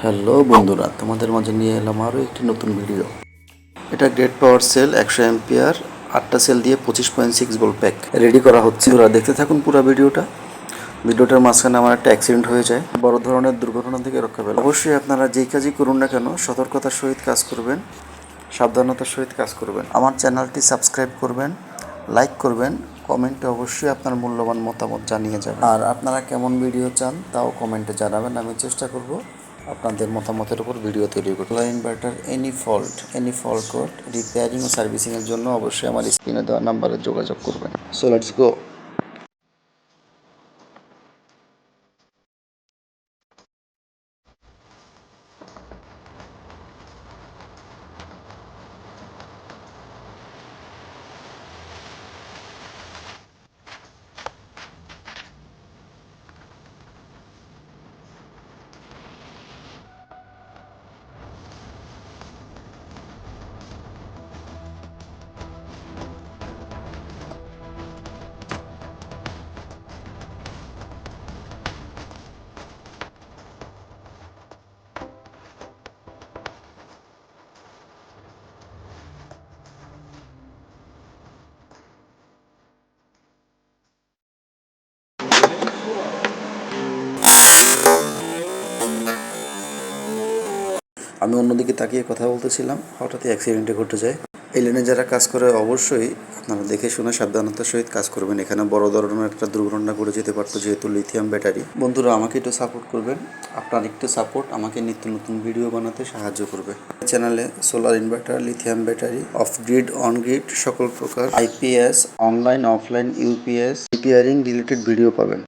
Hello বন্ধুরা, তোমাদের মাঝে নিয়ে এলাম আরও একটি নতুন ভিডিও। এটা গ্রেট পাওয়ার সেল 100 এম্পিয়ার 8টা সেল দিয়ে 25.6 ভোল্ট প্যাক রেডি করা হচ্ছে। তোরা দেখতে থাকুন পুরো ভিডিওটার মাঝখানে আমার একটা অ্যাক্সিডেন্ট হয়ে যায়, বড় ধরনের দুর্ঘটনা থেকে রক্ষা পেলাম। অবশ্যই আপনারা যেই কাজই করুন না কেন সতর্কতার সহিত কাজ করবেন, সাবধানতার সহিত কাজ করবেন। আমার চ্যানেলটি সাবস্ক্রাইব করবেন, লাইক করবেন, কমেন্টে অবশ্যই আপনার মূল্যবান মতামত জানিয়ে যাবেন। আর আপনারা কেমন ভিডিও চান তাও কমেন্টে জানাবেন, আমি চেষ্টা করব আপনাদের মতামতের উপর ভিডিও তৈরি করতে। Solar inverter any fault code repairing ও সার্ভিসিংয়ের জন্য অবশ্যই আমার স্ক্রিনে দেওয়া নাম্বারে যোগাযোগ করবেন। So let's go. আমি অন্যদিকে তাকিয়ে কথা বলতেছিলাম, হঠাৎই অ্যাক্সিডেন্টে ঘটে যায়। এই লাইনে যারা কাজ করে অবশ্যই আপনারা দেখে শুনে সাবধানতার সহিত কাজ করবেন। এখানে বড় ধরনের একটা দুর্ঘটনা ঘটে যেতে পারতো, যেহেতু লিথিয়াম ব্যাটারি। বন্ধুরা, আমাকে একটু সাপোর্ট করবেন। আপনার একটু সাপোর্ট আমাকে নিত্য নতুন ভিডিও বানাতে সাহায্য করবে। চ্যানেলে solar inverter, lithium battery, of grid, on grid সকল প্রকার IPS, online offline UPS repairing related video পাবেন।